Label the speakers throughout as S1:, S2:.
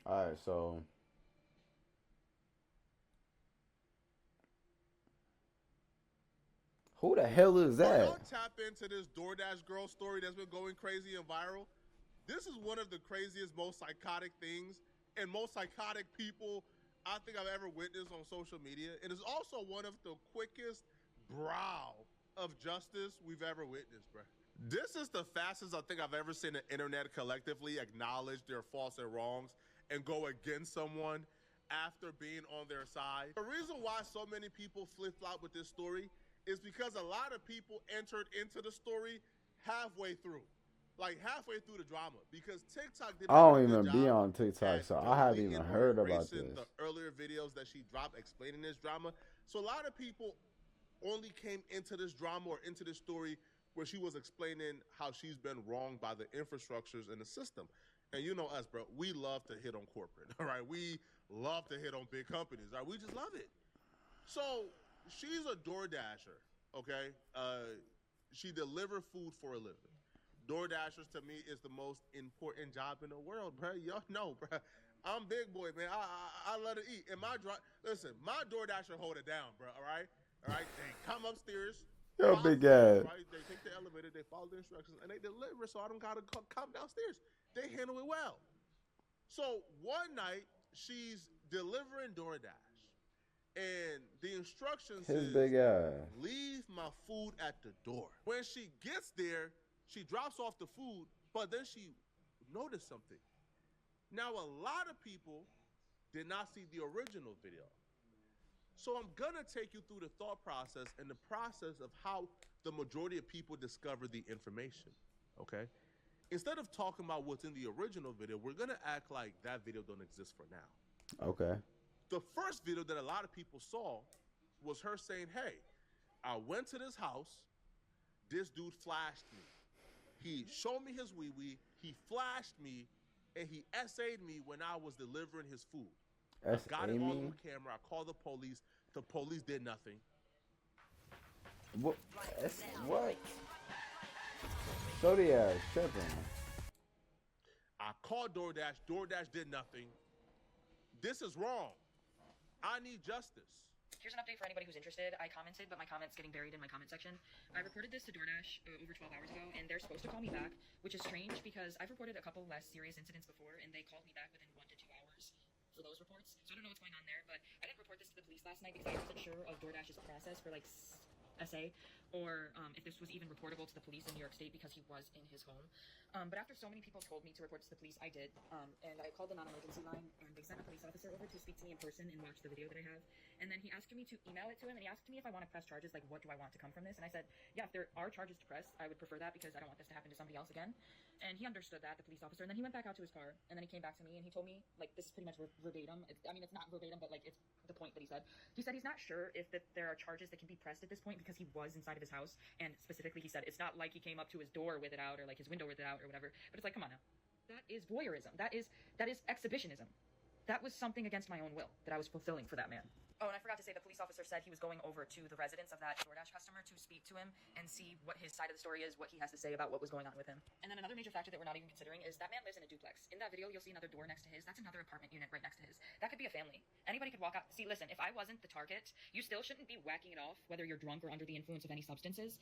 S1: All right, so who the hell is
S2: Are
S1: that?
S2: y'all tap into this DoorDash girl story that's been going crazy and viral? This is one of the craziest, most psychotic things and most psychotic people I think I've ever witnessed on social media. It is also one of the quickest brow of justice we've ever witnessed, bro. This is the fastest I think I've ever seen the internet collectively acknowledge their faults and wrongs and go against someone after being on their side. The reason why so many people flip flop with this story is because a lot of people entered into the story halfway through, like halfway through the drama, because TikTok did
S1: I
S2: a
S1: don't
S2: really good
S1: even be
S2: job
S1: on TikTok,
S2: at
S1: so I haven't
S2: deleting
S1: even
S2: or
S1: heard about
S2: erasing
S1: this.
S2: the earlier videos that she dropped explaining this drama. So a lot of people only came into this drama or into this story where she was explaining how she's been wronged by the infrastructures and the system. And you know us, bro, we love to hit on corporate, all right? We love to hit on big companies, all right? We just love it. So she's a Door Dasher, okay? She delivers food for a living. Door Dashers to me is the most important job in the world, bro. Y'all know, bro. I'm big boy, man. I love to eat. And listen, my Door Dasher hold it down, bro. All right. They come upstairs,
S1: Yo,
S2: 5
S1: big
S2: floors,
S1: ass.
S2: right? They take the elevator, they follow the instructions, and they deliver. So I don't gotta come downstairs. They handle it well. So one night she's delivering DoorDash, and the instructions
S1: His
S2: is
S1: big ass.
S2: leave my food at the door. When she gets there, she drops off the food, but then she noticed something. Now a lot of people did not see the original video. So I'm gonna take you through the thought process and the process of how the majority of people discover the information. Okay? Instead of talking about what's in the original video, we're gonna act like that video don't exist for now.
S1: Okay.
S2: The first video that a lot of people saw was her saying, "Hey, I went to this house. This dude flashed me. He showed me his wee wee. He flashed me, and he essayed me when I was delivering his food. I
S1: That's
S2: got it all
S1: Amy.
S2: on camera. I called the police. The police did nothing.
S1: What? That's, what? Shorty ass tripping.
S2: I called DoorDash. DoorDash did nothing. This is wrong. I need justice."
S3: Here's an update for anybody who's interested. I commented, but my comment's getting buried in my comment section. I reported this to DoorDash over 12 hours ago, and they're supposed to call me back, which is strange because I've reported a couple less serious incidents before, and they called me back within 1 to 2 hours for those reports. So I don't know what's going on there, but I didn't report this to the police last night because I wasn't sure of DoorDash's process for like SA, or if this was even reportable to the police in New York State because he was in his home. But after so many people told me to report to the police, I did. And I called the non-emergency line, and they sent a police officer over to speak to me in person and watch the video that I have. And then he asked me to email it to him, and he asked me if I want to press charges, like what do I want to come from this? And I said, yeah, if there are charges to press, I would prefer that because I don't want this to happen to somebody else again. And he understood that, the police officer. And then he went back out to his car, and then he came back to me, and he told me, like, this is pretty much verbatim. I mean, it's not verbatim, but, like, it's the point that he said. He said he's not sure if there are charges that can be pressed at this point because he was inside of his house. And specifically, he said it's not like he came up to his door with it out or, like, his window with it out or whatever. But it's like, come on now. That is voyeurism. That is exhibitionism. That was something against my own will that I was fulfilling for that man. Oh, and I forgot to say, the police officer said he was going over to the residence of that DoorDash customer to speak to him and see what his side of the story is, what he has to say about what was going on with him. And then another major factor that we're not even considering is that man lives in a duplex. In that video, you'll see another door next to his. That's another apartment unit right next to his. That could be a family. Anybody could walk out. See, listen, if I wasn't the target, you still shouldn't be whacking it off, whether you're drunk or under the influence of any substances,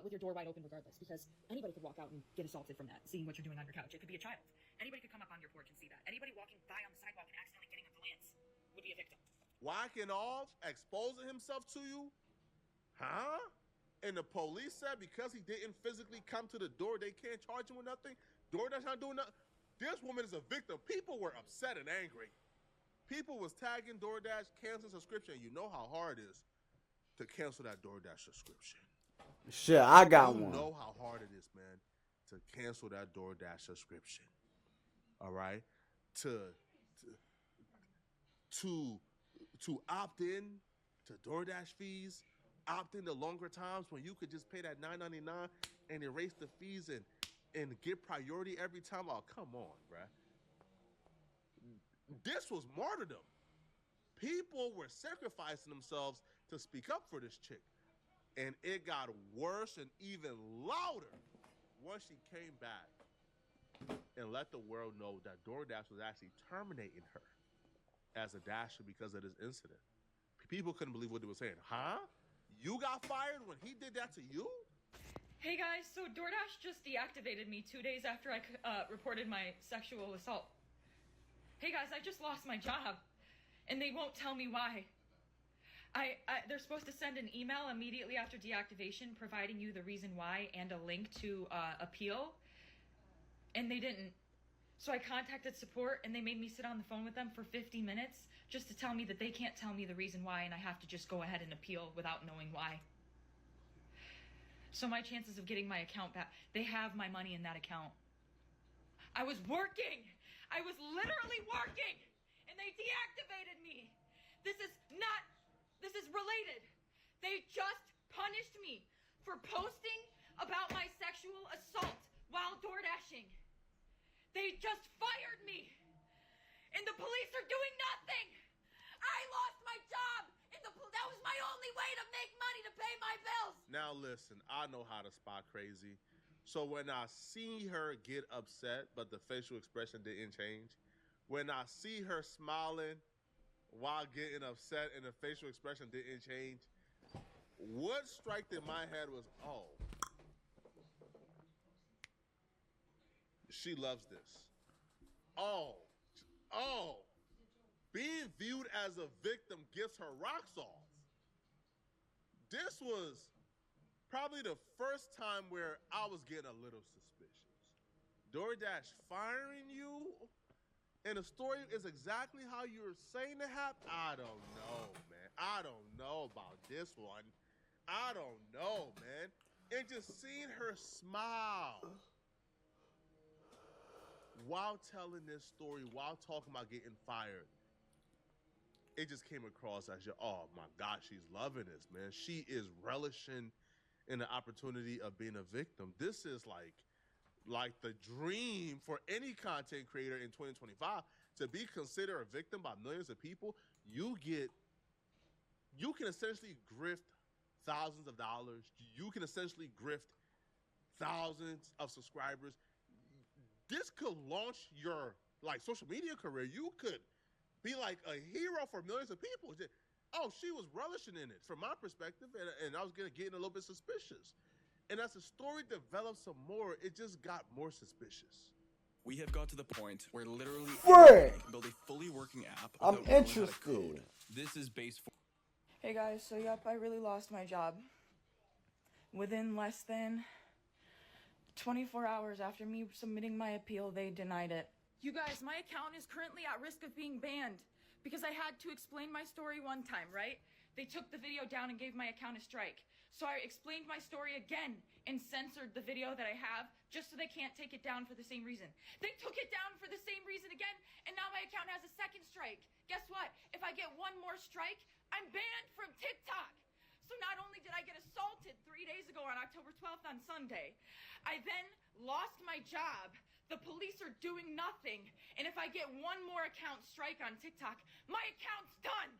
S3: with your door wide open regardless, because anybody could walk out and get assaulted from that, seeing what you're doing on your couch. It could be a child. Anybody could come up on your porch and see that. Anybody walking by on the sidewalk and accidentally getting a glance would be a victim.
S2: Whacking off, exposing himself to you? Huh? And the police said because he didn't physically come to the door, they can't charge him with nothing? DoorDash not doing nothing? This woman is a victim. People were upset and angry. People was tagging DoorDash, canceling subscription. You know how hard it is to cancel that DoorDash subscription.
S1: Shit, I got
S2: You
S1: one.
S2: know how hard it is, man, to cancel that DoorDash subscription. All right? To to to opt in to DoorDash fees, opt in to longer times when you could just pay that $9.99 and erase the fees and get priority every time. Oh, come on, bruh. This was martyrdom. People were sacrificing themselves to speak up for this chick. And it got worse and even louder once she came back and let the world know that DoorDash was actually terminating her as a dasher because of this incident. People couldn't believe what they were saying. Huh? You got fired when he did that to you?
S3: Hey guys, so DoorDash just deactivated me 2 days after I reported my sexual assault. Hey guys, I just lost my job, and they won't tell me why. They're supposed to send an email immediately after deactivation providing you the reason why and a link to appeal, and they didn't. So I contacted support, and they made me sit on the phone with them for 50 minutes just to tell me that they can't tell me the reason why, and I have to just go ahead and appeal without knowing why. So my chances of getting my account back, they have my money in that account. I was working! I was literally working! And they deactivated me! This is related. They just punished me for posting about my sexual assault while door dashing. They just fired me. And the police are doing nothing. I lost my job. And that was my only way to make money to pay my bills.
S2: Now listen, I know how to spot crazy. So when I see her get upset, but the facial expression didn't change, when I see her smiling while getting upset and the facial expression didn't change, what struck in my head was, oh, she loves this. Oh, being viewed as a victim gets her rocks off. This was probably the first time where I was getting a little suspicious. DoorDash firing you, and the story is exactly how you're saying it happened. I don't know, man. I don't know about this one. I don't know, man. And just seeing her smile while telling this story, while talking about getting fired, it just came across as, oh my God, she's loving this, man. She is relishing in the opportunity of being a victim. This is like the dream for any content creator in 2025 to be considered a victim by millions of people. You can essentially grift thousands of dollars. You can essentially grift thousands of subscribers. This could launch your social media career. You could be like a hero for millions of people. Oh, she was relishing in it from my perspective, and I was getting a little bit suspicious. And as the story developed some more, it just got more suspicious.
S4: We have got to the point where literally
S1: Frick!
S4: anyone can build a fully working app
S1: I'm
S4: without knowing how to
S1: interested.
S4: code. This is base 4.
S3: Hey guys, so yep, I really lost my job. Within less than 24 hours after me submitting my appeal, they denied it. You guys, my account is currently at risk of being banned because I had to explain my story one time, right? They took the video down and gave my account a strike. So I explained my story again and censored the video that I have just so they can't take it down for the same reason. They took it down for the same reason again, and now my account has a second strike. Guess what? If I get one more strike, I'm banned from TikTok. So not only did I get assaulted 3 days ago on October 12th on Sunday, I then lost my job. The police are doing nothing. And if I get one more account strike on TikTok, my account's done.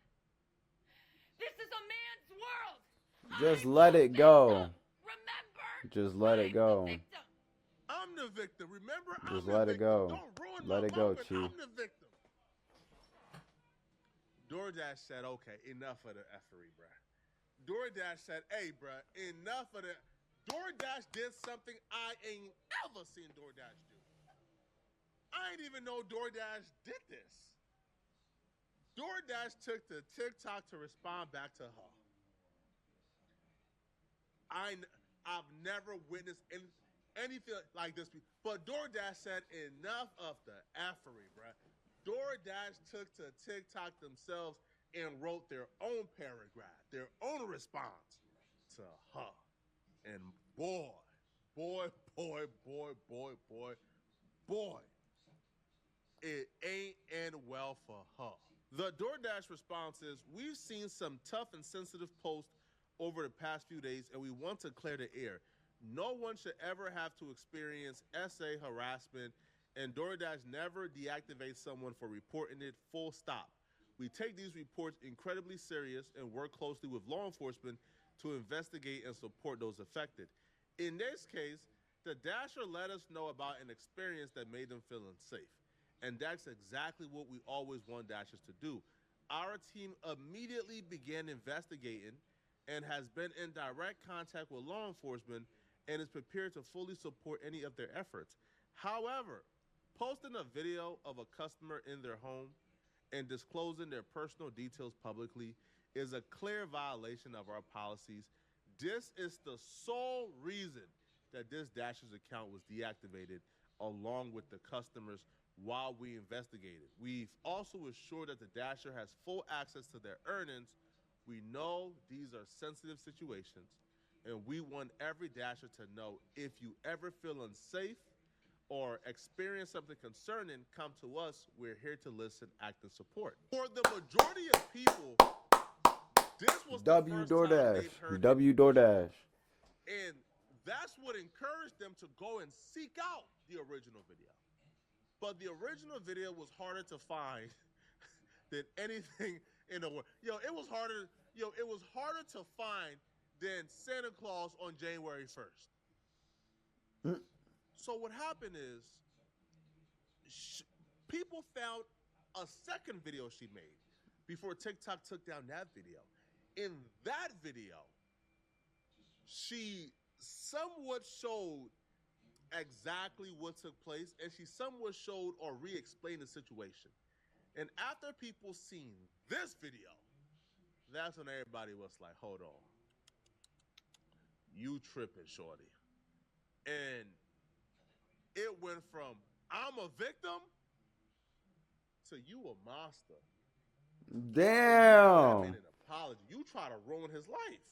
S3: This is a man's world.
S1: Just let it go.
S3: Remember?
S1: Just let it go.
S2: I'm the victim. Remember?
S1: Just
S2: I'm
S1: let
S2: the
S1: it
S2: victim.
S1: go.
S2: Don't ruin
S1: Let
S2: my
S1: it go,
S2: moment.
S1: Chief.
S2: I'm the victim. DoorDash said, okay, enough of the effery, bruh. DoorDash said, hey, bruh, enough of the... DoorDash did something I ain't ever seen DoorDash do. I ain't even know DoorDash did this. DoorDash took to TikTok to respond back to her. I've never witnessed anything like this. But DoorDash said enough of the effery, bruh. DoorDash took to TikTok themselves and wrote their own paragraph, their own response to her. And boy, it ain't end well for her. The DoorDash response is, we've seen some tough and sensitive posts over the past few days, and we want to clear the air. No one should ever have to experience SA harassment, and DoorDash never deactivates someone for reporting it, full stop. We take these reports incredibly serious and work closely with law enforcement to investigate and support those affected. In this case, The Dasher let us know about an experience that made them feel unsafe. And that's exactly what we always want Dashers to do. Our team immediately began investigating and has been in direct contact with law enforcement and is prepared to fully support any of their efforts. However, posting a video of a customer in their home and disclosing their personal details publicly is a clear violation of our policies. This is the sole reason that this Dasher's account was deactivated along with the customers while we investigated. We've also assured that the Dasher has full access to their earnings. We know these are sensitive situations, and we want every Dasher to know if you ever feel unsafe or experience something concerning, come to us. We're here to listen, act, and support. For the majority of people, this was the first time they've heard it.
S1: DoorDash.
S2: And that's what encouraged them to go and seek out the original video. But the original video was harder to find than anything in the world. It was harder to find than Santa Claus on January 1st. So what happened is people found a second video she made before TikTok took down that video. In that video, she somewhat showed exactly what took place, and she somewhat showed or re-explained the situation. And after people seen this video, that's when everybody was like, hold on. You tripping, shorty. And it went from, I'm a victim, to you a monster.
S1: Damn.
S2: I made an apology. You try to ruin his life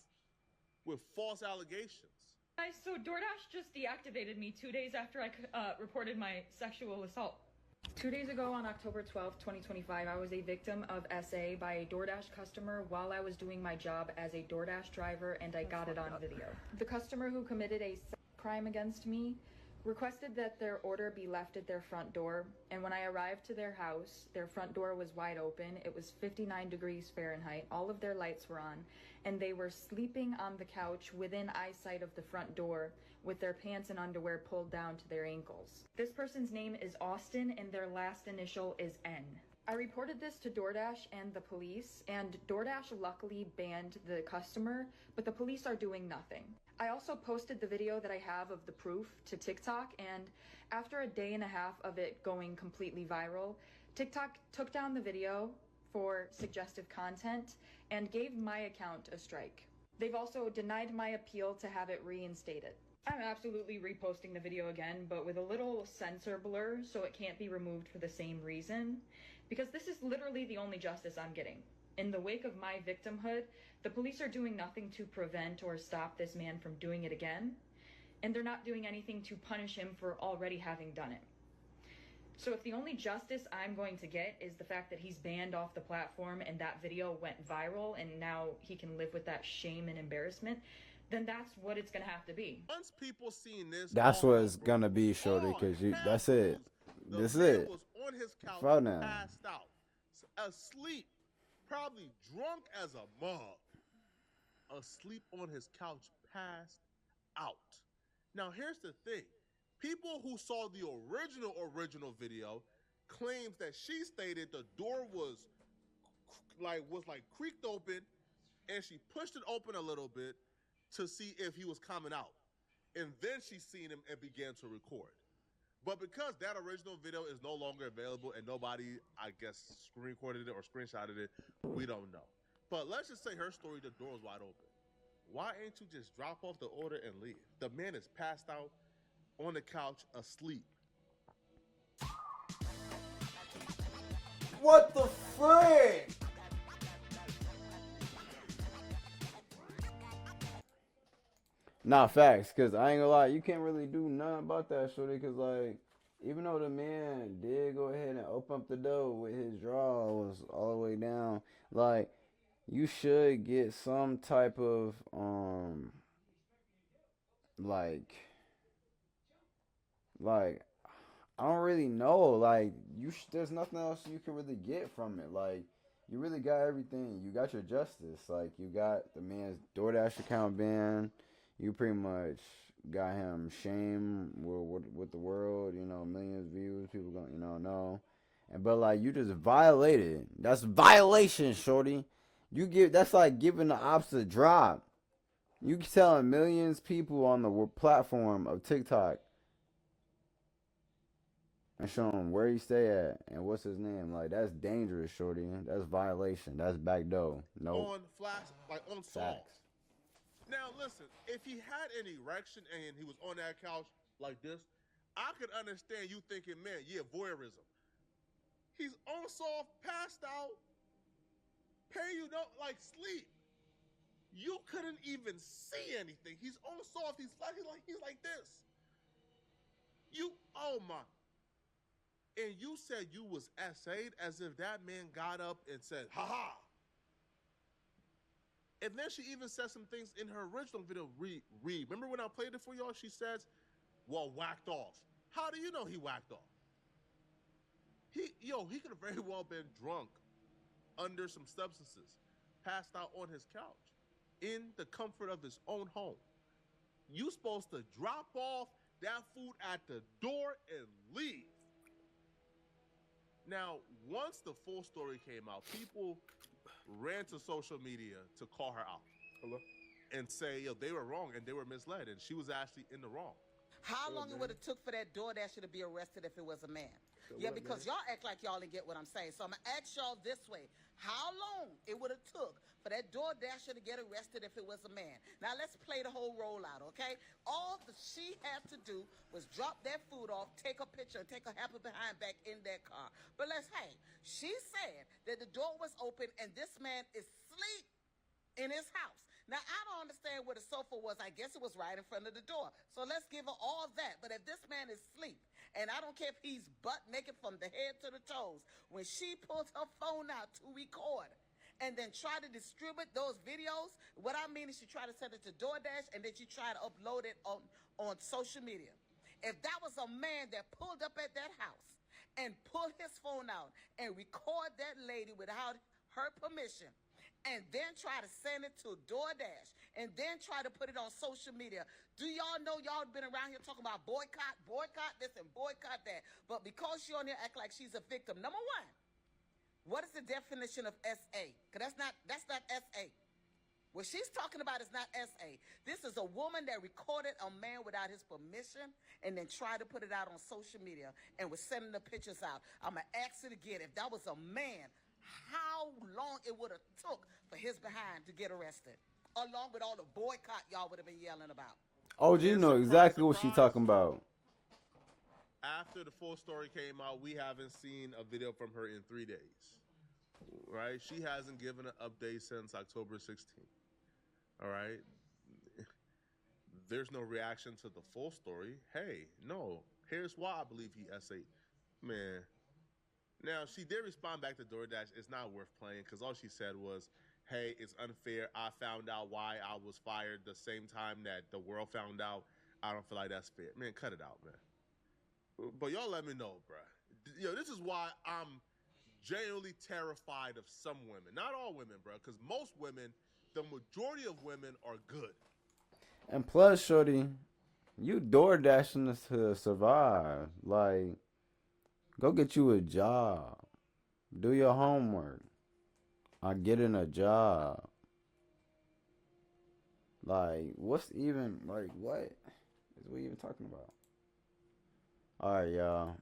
S2: with false allegations.
S3: Guys, so DoorDash just deactivated me 2 days after I reported my sexual assault. 2 days ago on October 12th, 2025, I was a victim of SA by a DoorDash customer while I was doing my job as a DoorDash driver, and I got it on video. The customer who committed a crime against me requested that their order be left at their front door, and when I arrived to their house, their front door was wide open. It was 59 degrees Fahrenheit. All of their lights were on, and they were sleeping on the couch within eyesight of the front door with their pants and underwear pulled down to their ankles. This person's name is Austin, and their last initial is N. I reported this to DoorDash and the police, and DoorDash luckily banned the customer, but the police are doing nothing. I also posted the video that I have of the proof to TikTok, and after a day and a half of it going completely viral, TikTok took down the video for suggestive content and gave my account a strike. They've also denied my appeal to have it reinstated. I'm absolutely reposting the video again, but with a little censor blur so it can't be removed for the same reason, because this is literally the only justice I'm getting. In the wake of my victimhood, the police are doing nothing to prevent or stop this man from doing it again, and they're not doing anything to punish him for already having done it. So if the only justice I'm going to get is the fact that he's banned off the platform and that video went viral and now he can live with that shame and embarrassment, then that's what it's gonna have to be.
S2: Once people seen this,
S1: That's what it's gonna be, shorty, because that's it. This is it.
S2: Was on his couch,
S1: For now.
S2: passed out, asleep, probably drunk as a mug, asleep on his couch, passed out. Now here's the thing. People who saw the original video claims that she stated the door was creaked open and she pushed it open a little bit to see if he was coming out. And then she seen him and began to record. But because that original video is no longer available and nobody, I guess, screen recorded it or screenshotted it, we don't know. But let's just say her story, the door was wide open. Why ain't you just drop off the order and leave? The man is passed out on the couch, asleep.
S1: What the frick? Nah, facts, because I ain't gonna lie, you can't really do nothing about that, shorty, because, like, even though the man did go ahead and open up the door with his draw was all the way down, like, you should get some type of, I don't really know, like, there's nothing else you can really get from it, like, you really got everything, you got your justice, like, you got the man's DoorDash account banned, you pretty much got him shame with the world. You know, millions of views. People going, know. But like you just violated. That's violation, shorty. That's like giving the ops a drop. You telling millions of people on the platform of TikTok and showing them where he stay at and what's his name. Like that's dangerous, shorty. That's violation. That's backdoor. Nope.
S2: On flash, like on songs.
S1: Facts.
S2: Now listen, if he had an erection and he was on that couch like this, I could understand you thinking, man, yeah, voyeurism. He's on soft, passed out, pay you no like sleep. You couldn't even see anything. He's on soft. He's like this. Oh my. And you said you was essayed as if that man got up and said, ha ha. And then she even said some things in her original video. Read. Remember when I played it for y'all? She says, well, whacked off. How do you know he whacked off? He could have very well been drunk under some substances, passed out on his couch in the comfort of his own home. You supposed to drop off that food at the door and leave. Now, once the full story came out, people ran to social media to call her out. Hello? And say, they were wrong and they were misled, and she was actually in the wrong.
S5: How long it would have took for that DoorDasher to be arrested if it was a man? Yeah, because y'all act like y'all didn't get what I'm saying. So I'm going to ask y'all this way. How long it would have took for that DoorDasher to get arrested if it was a man? Now, let's play the whole rollout, okay? All she had to do was drop that food off, take a picture, and take her happy behind back in that car. But she said that the door was open and this man is asleep in his house. Now, I don't understand where the sofa was. I guess it was right in front of the door. So let's give her all that. But if this man is asleep, and I don't care if he's butt naked from the head to the toes, when she pulls her phone out to record and then try to distribute those videos, what I mean is she tried to send it to DoorDash and then she tried to upload it on social media. If that was a man that pulled up at that house and pulled his phone out and record that lady without her permission, and then try to send it to DoorDash, and then try to put it on social media. Do y'all know y'all been around here talking about boycott this and boycott that? But because she on here act like she's a victim, number one, what is the definition of SA? Because that's not SA. What she's talking about is not SA. This is a woman that recorded a man without his permission and then tried to put it out on social media and was sending the pictures out. I'm going to ask it again. If that was a man, how long it would have took for his behind to get arrested, along with all the boycott y'all would have been yelling about.
S1: Oh, you know exactly what she talking about.
S2: After the full story came out, we haven't seen a video from her in 3 days, right? She hasn't given an update since October 16th, all right? There's no reaction to the full story. Hey, no, here's why I believe he essayed. Man. Now, she did respond back to DoorDash. It's not worth playing because all she said was, hey, it's unfair. I found out why I was fired the same time that the world found out. I don't feel like that's fair. Man, cut it out, man. But y'all let me know, bruh. This is why I'm genuinely terrified of some women. Not all women, bruh, because most women, the majority of women are good.
S1: And plus, shorty, you DoorDashing to survive. Like, go get you a job. Do your homework. Or get in a job. Like, what is we even talking about? Alright, y'all.